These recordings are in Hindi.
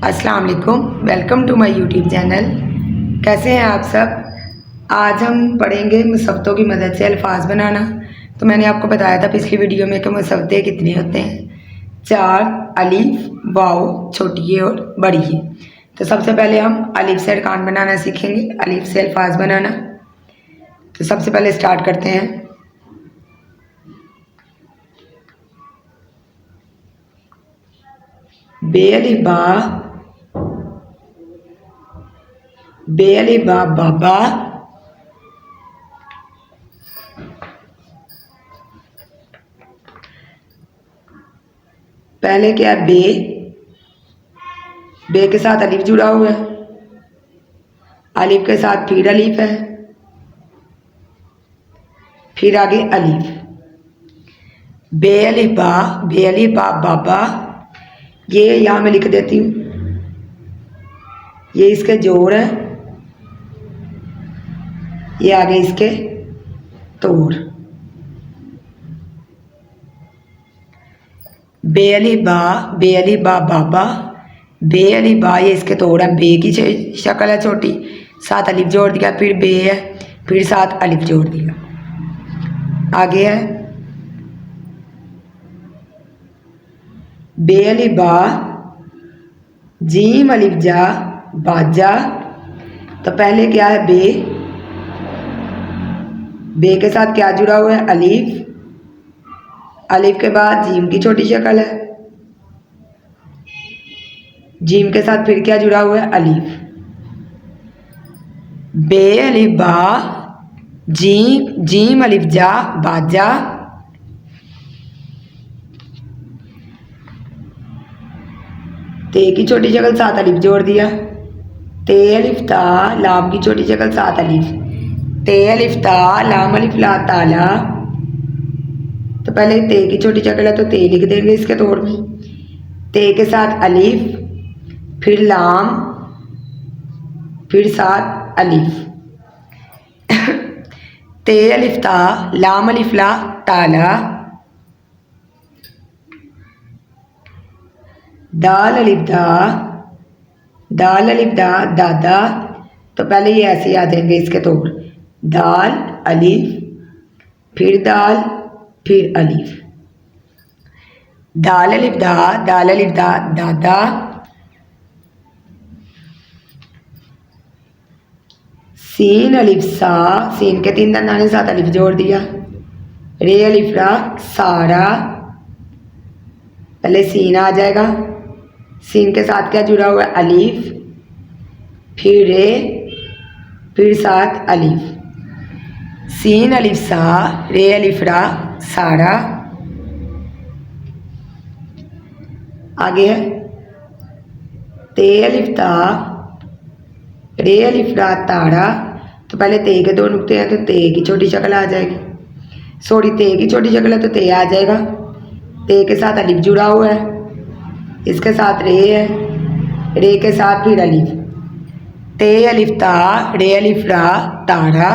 अस्सलाम वालेकुम, welcome to my YouTube channel. कैसे हैं आप सब। आज हम पढ़ेंगे मुसव्वतों की मदद से अल्फाज बनाना। तो मैंने आपको बताया था पिछली वीडियो में कि मुसव्वते कितने होते हैं, 4। अलिफ, वाव छोटी है और बड़ी है। तो सबसे पहले हम अलिफ से अरकान बनाना सीखेंगे, अलिफ से अल्फाज बनाना। तो सबसे पहले स्टार्ट करते हैं। बे अलिफ बा, बे अलिफ बा बाबा, पहले क्या है बे, बे के साथ अलिफ जुड़ा हुआ है, अलिफ के साथ फिर अलिफ है, फिर आगे अलिफ। बे अलिफ बा, बे अलिफ बा बाबा, ये यहाँ मैं लिख देती हूँ, ये इसके जोड़ है, ये आगे इसके तोड़। बे अलिफ बा, बे अलिफ बा बाबा, बे अलिफ बा, ये इसके तोड़ है, बे की शक्ल है छोटी, साथ अलिफ जोड़ दिया, फिर बे है, फिर साथ अलिफ जोड़ दिया। आगे है बे अलिफ बा, जीम अलिफ जा बाजा। तो पहले क्या है बे, बे के साथ क्या जुड़ा हुआ है अलिफ, अलिफ के बाद जीम की छोटी शक्ल है, जीम के साथ फिर क्या जुड़ा हुआ है अलिफ। बे अलिफ बा, जीम, जीम अलिफ जा बाजा, ते की छोटी शक्ल साथ अलिफ जोड़ दिया, ते अलिफ ता, लाम की छोटी शक्ल साथ अलिफ, ते अलिफ ता लाम अलिफ ला ताला। तो पहले ते की छोटी शक्ल है तो ते लिख देंगे इसके तोड़ में, ते के साथ अलिफ, फिर लाम, फिर साथ अलिफ। ते अलिफ ता लाम अलिफ ला ताला, दाल अलिफ दा, दाल अलिफ दा दादा। तो पहले ये ऐसे आ जाएंगे इसके तोड़, दाल अलिफ, फिर दाल, फिर अलिफ। दाल अलिफ दा, दाल अलिफ दा दादा, सीन अलिफ सा, सीन के 3 दंदाने साथ अलिफ जोड़ दिया, रे अलिफ रा सारा। पहले सीन आ जाएगा, सीन के साथ क्या जुड़ा हुआ है अलिफ, फिर रे, फिर साथ अलिफ। सीन अलिफ सा, रे अलिफ रा सारा। आगे है ते अलिफ ता, रे अलिफ रा तारा। तो पहले ते के 2 नुक्ते हैं तो ते की छोटी शक्ल आ जाएगी, सॉरी ते की छोटी शक्ल है तो ते आ जाएगा, ते के साथ अलिफ जुड़ा हुआ है, इसके साथ रे है, रे के साथ फिर अलिफ, ते अलिफ ता, रे अलिफ रा तारा।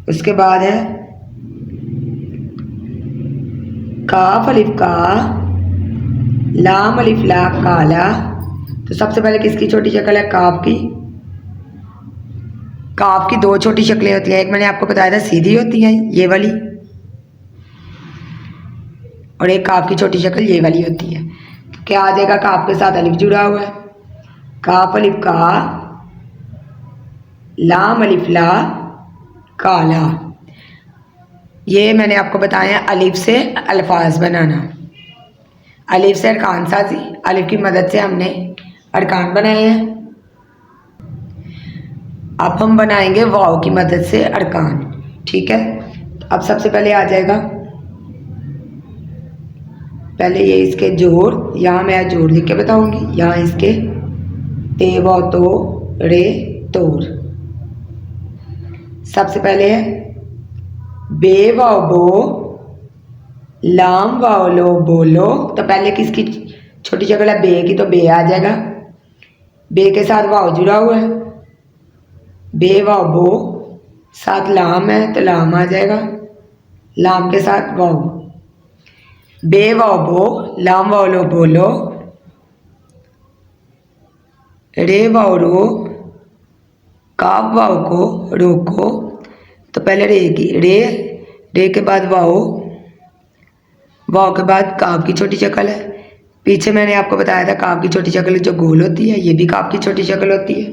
उसके बाद है काफ अलिफ का, लाम अलिफ ला काला। तो सबसे पहले किसकी छोटी शक्ल है काफ की, काफ की 2 छोटी शक्लें होती हैं, एक मैंने आपको बताया था सीधी होती है ये वाली, और एक काफ की छोटी शक्ल ये वाली होती है। तो क्या आ जाएगा, काफ के साथ अलिफ जुड़ा हुआ है, काफ अलिफ का, लाम अलिफ ला काला। ये मैंने आपको बताया अलिफ से अल्फाज बनाना, अलिफ से अरकान साजी, अलिफ की मदद से हमने अरकान बनाए हैं। अब हम बनाएंगे वाव की मदद से अरकान, ठीक है। अब सबसे पहले आ जाएगा, पहले ये इसके जोड़, यहाँ मैं जोड़ लिख के बताऊंगी, यहाँ इसके ते वाव तो रे तोड़। सबसे पहले है बे वाव बो, लाम वाव लो बोलो। तो पहले किसकी छोटी शक्ल है बे की, तो बे आ जाएगा, बे के साथ वाव जुड़ा हुआ है, बे वाव बो, साथ लाम है तो लाम आ जाएगा, लाम के साथ वाव। बे वाव बो, लाम वाव लो बोलो, रे वाव रो, काफ वाव को रोको। तो पहले रे की रे के बाद वाव, वाव के बाद काफ की छोटी शक्ल है। पीछे मैंने आपको बताया था काफ की छोटी शक्ल जो गोल होती है, ये भी काफ की छोटी शक्ल होती है।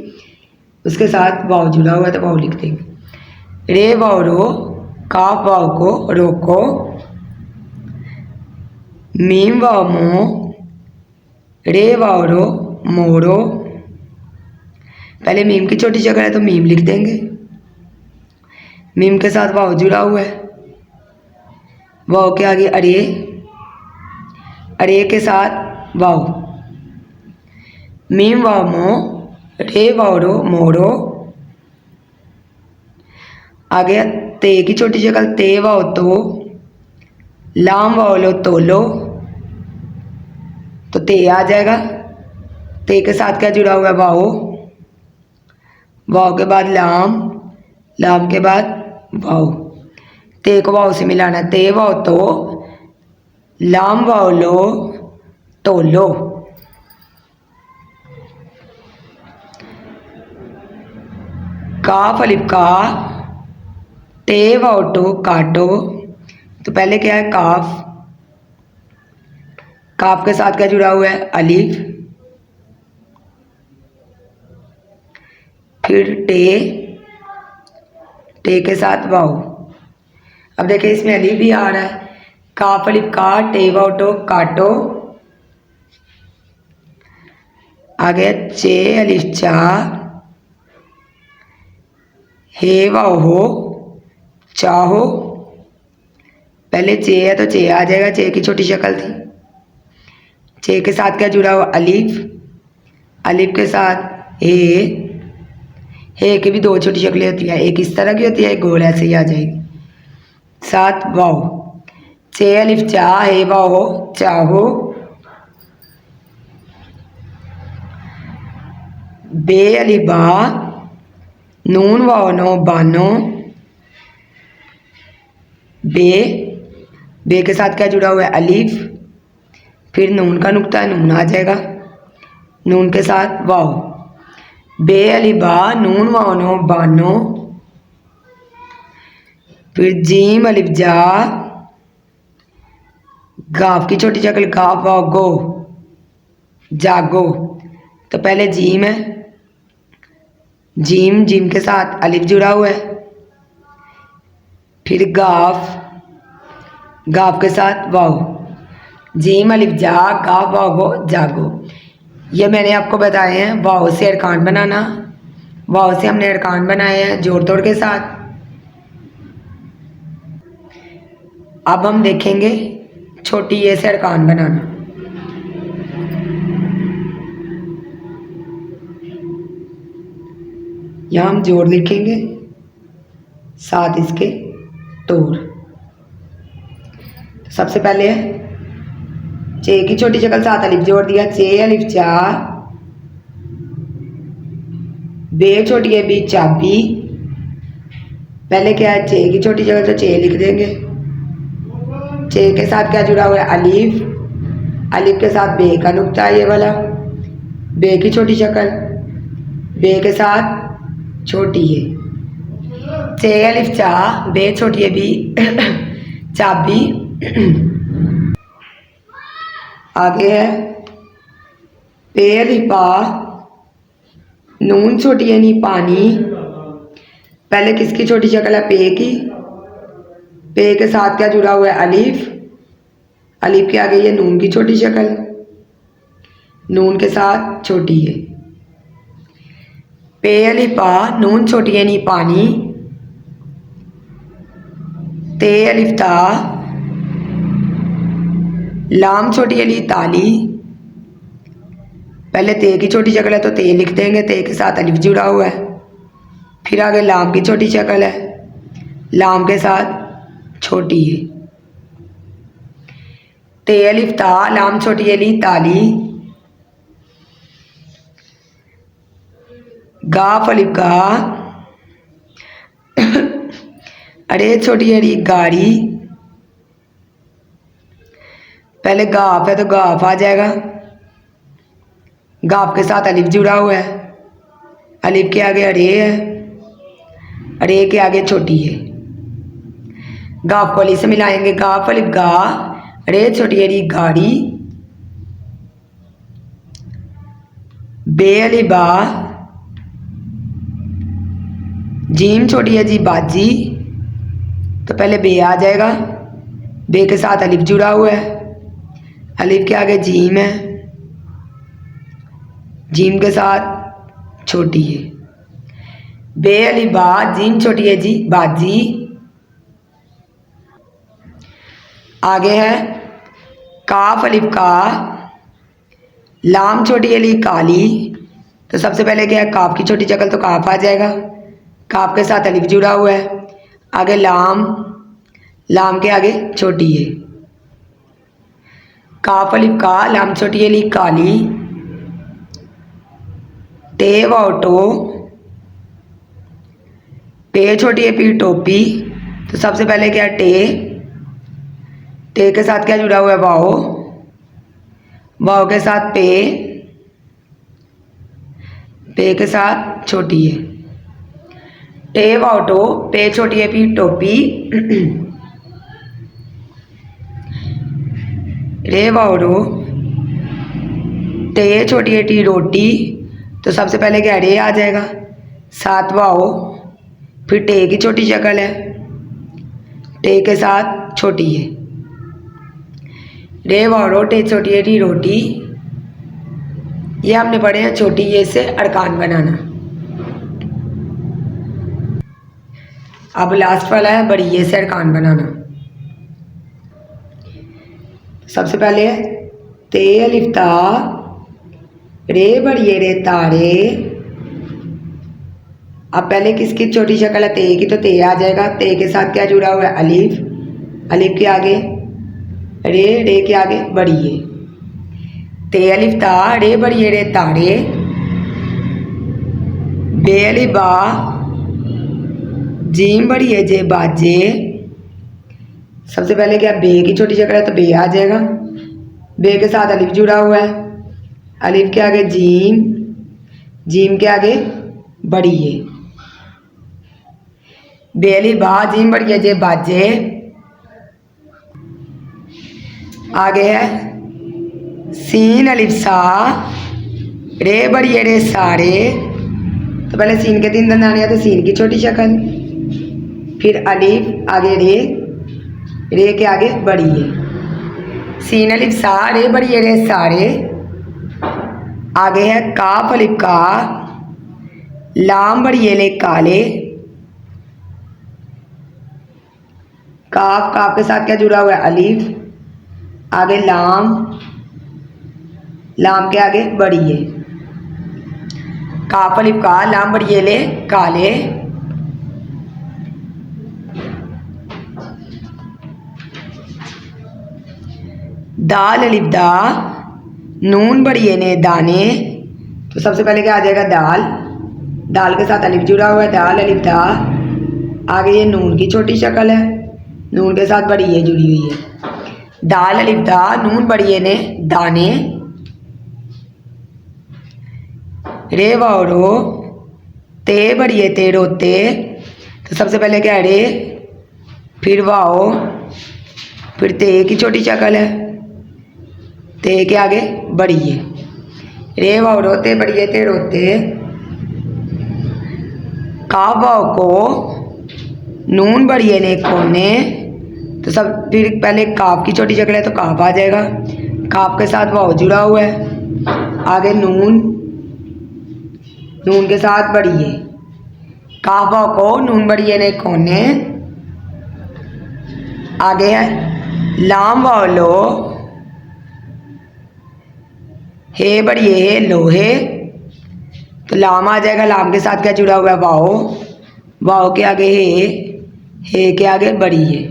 उसके साथ वाव जुड़ा हुआ है तो वाव लिख देंगे। रे वाव रो, काफ वाव को रोको, मीम वाव मो, रे वाव रो मोरो। पहले मीम की छोटी शक्ल है तो मीम लिख देंगे। मीम के साथ वाव जुड़ा हुआ है, वाव के आगे अरे, अरे के साथ वाव, मीम वाव मो, रे वाव रो मोरो। आगे ते की छोटी शक्ल ते वाव तो, लाम वाव लो तोलो। तो ते आ जाएगा। ते के साथ क्या जुड़ा हुआ है वाव, वाव के बाद लाम, लाम के बाद वाव। ते को वाव से मिलाना, ते वाव तो, लाम वाव लो तोलो। काफ अलिफ का, टे वाव टो काटो। तो पहले क्या है काफ, काफ के साथ क्या जुड़ा हुआ है अलिफ, फिर टे के साथ वाव। अब देखिए इसमें अलिफ भी आ रहा है, काफ अलिफ का, टे वाव टो काटो। आगे चे अलिफ चा, हे वाव हो चाहो। पहले चे है तो चे आ जाएगा, चे की छोटी शक्ल थी। चे के साथ क्या जुड़ा हुआ अलिफ, अलिफ के साथ हे की भी दो छोटी शक्लें होती है, एक इस तरह की होती है, एक गोल ऐसे ही आ जाएगी। साथ वाव, चे अलिफ चा, हे वाव हो चाहो। बे अलिफ बा, नून वाव नो बानो। बे के साथ क्या जुड़ा हुआ है अलिफ, फिर नून का नुक्ता है, नून आ जाएगा। नून के साथ वाव, बे अलिफ बा, नून वाव नो बानो। फिर जीम अलिफ जा, गाफ की छोटी शक्ल गाफ वाव गो जागो। तो पहले जीम है, जीम, जीम के साथ अलिफ जुड़ा हुआ है। फिर गाफ, गाफ के साथ वाव, जीम अलिफ जा, गाफ वाव गो जागो। ये मैंने आपको बताए हैं वाव से अरकान बनाना। वाव से हमने अरकान बनाए हैं जोड़ तोड़ के साथ। अब हम देखेंगे छोटी ये से अरकान बनाना। यहाँ हम जोड़ लिखेंगे, साथ इसके तोड़। तो सबसे पहले चे की छोटी शक्ल साथ अलिफ जोड़ दिया, चे अलिफ चा, बे छोटी है बी चाबी। पहले क्या है चे की छोटी शक्ल तो चे लिख देंगे। चे के साथ क्या जुड़ा हुआ है अलिफ, अलिफ के साथ बे का नुक्ता ये वाला, बे की छोटी शक्ल, बे के साथ छोटी है, चे अलिफ चा, बे छोटी है बी चाबी। आगे है पे अलिफ पा, नून छोटी है नी पानी। पहले किसकी छोटी शक्ल है पे की, पे के साथ क्या जुड़ा हुआ है अलिफ, अलिफ के आगे ये नून की छोटी शक्ल, नून के साथ छोटी है। पे अलिफ पा, नून छोटी है नी पानी। ते अलिफ ता, लाम छोटी अली ताली। पहले ते की छोटी शक्ल है तो ते लिख देंगे, ते के साथ अलिफ जुड़ा हुआ है। फिर आगे लाम की छोटी शक्ल है, लाम के साथ छोटी है। ते अलिफ ता, लाम छोटी अली ताली। गाफ अलिफ गा, अरे छोटी अली गाड़ी। पहले गाफ है तो गाफ आ जाएगा, गाफ के साथ अलिफ जुड़ा हुआ है, अलिफ के आगे अरे है, अरे के आगे छोटी है, गाफ को अलिफ से मिलाएंगे, गाफ अलिफ गा, अरे छोटी अली गाड़ी, बे अली बा, जीम छोटी है जी बाजी, तो पहले बे आ जाएगा, बे के साथ अलिफ जुड़ा हुआ है, अलिफ के आगे जीम है, जीम के साथ छोटी है, बे अलिफ बा, जीम छोटी है जी बाजी। आगे है काफ अलिफ का, लाम छोटी अली काली, तो सबसे पहले क्या है, काफ की छोटी शक्ल तो काफ आ जाएगा, काफ के साथ अलिफ जुड़ा हुआ है, आगे लाम, लाम के आगे छोटी है, काफ अलिफ का, लाम छोटी अली काली, टे वाओटो, पे छोटी है पी टोपी, तो सबसे पहले क्या है टे, टे के साथ क्या जुड़ा हुआ है वाओ, वाओ के साथ पे, पे के साथ छोटी है, टे वाओटो, पे छोटी है पी टोपी, रे वाओरो, टे छोटी है टी रोटी, तो सबसे पहले क्या रे आ जाएगा, साथ वाओ, फिर टे की छोटी शक्ल है, टे के साथ छोटी है, रे वाओरो, टे छोटी है टी रोटी। ये हमने पढ़े हैं छोटी ये से अरकान बनाना। अब लास्ट वाला है बड़ी ये से अरकान बनाना। सबसे पहले ते अलिफ ता, रे बड़िए रे तारे। अब पहले किसकी छोटी शक्ल है, ते की, तो ते आ जाएगा, ते के साथ क्या जुड़ा हुआ है अलिफ, अलिफ के आगे रे, रे के आगे बड़िए, ते अलिफ ता, रे बड़िए रे तारे, बे अलिफ बा, जीम बड़िए जे बाजे। सबसे पहले क्या बे की छोटी शक्ल है तो बे आ जाएगा, बे के साथ अलिफ जुड़ा हुआ है, अलिफ के आगे जीम, जीम के आगे बड़ी है, बे अलिफ बा, जीम बड़ी है जे बाजे। आगे है सीन अलिफ सा, रे बड़ी है रे सारे, तो पहले सीन के 3 दंदाने हैं तो सीन की छोटी शक्ल, फिर अलिफ आगे रे, रे के आगे बड़ी है, सीन अलिफ सा, रे बड़ी है रे सारे। आगे है काफ अलिफ का, लाम बड़ी है ले काले, काफ, काफ के साथ क्या जुड़ा हुआ है अलिफ, आगे लाम, लाम के आगे बड़ी है, काफ अलिफ का, लाम बड़ी है ले काले। दाल अलिफ दा, नून बड़ी है ने दाने, तो सबसे पहले क्या आ जाएगा दाल, दाल के साथ अलिफ जुड़ा हुआ है, दाल अलिफ दा, आगे ये नून की छोटी शक्ल है, नून के साथ बड़ी है जुड़ी हुई है, दाल अलिफ दा, नून बड़ी है ने दाने, रे वाओरो, ते बड़ी है ते रोते, तो सबसे पहले क्या है रे, फिर वाओ, फिर ते की छोटी शक्ल है, ते के आगे बड़ी है, रे वाओ रोते बड़ी है ते रोते। काफ वाओ को, नून बड़ी है ने कोने, तो सब फिर पहले काफ की छोटी शक्ल है तो काफ आ जाएगा, काफ के साथ वाओ जुड़ा हुआ है, आगे नून, नून के साथ बड़ी है, काफ वाओ को, नून बड़ी है ने कोने। आगे है लाम वाओ लो, हे बड़ी है लोहे, तो लाम आ जाएगा, लाम के साथ क्या जुड़ा हुआ है वाओ, वाओ के आगे हे के आगे बड़ी है,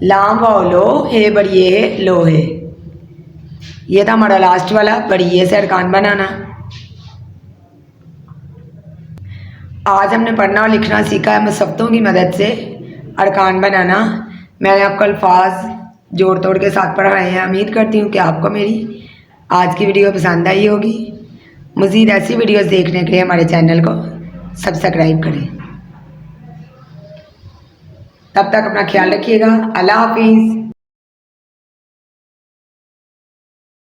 लाम वाओ लो, हे बड़ी है लोहे। ये था हमारा लास्ट वाला बड़ी ये से अरकान बनाना। आज हमने पढ़ना और लिखना सीखा है मुसफ्तों की मदद से अरकान बनाना। मैंने आपको अल्फाज जोड़ तोड़ के साथ पढ़ाए हैं। उम्मीद करती हूँ कि आपको मेरी आज की वीडियो पसंद आई होगी। मज़ीद ऐसी वीडियोस देखने के लिए हमारे चैनल को सब्सक्राइब करें। तब तक अपना ख्याल रखिएगा। अल्लाह हाफिज़।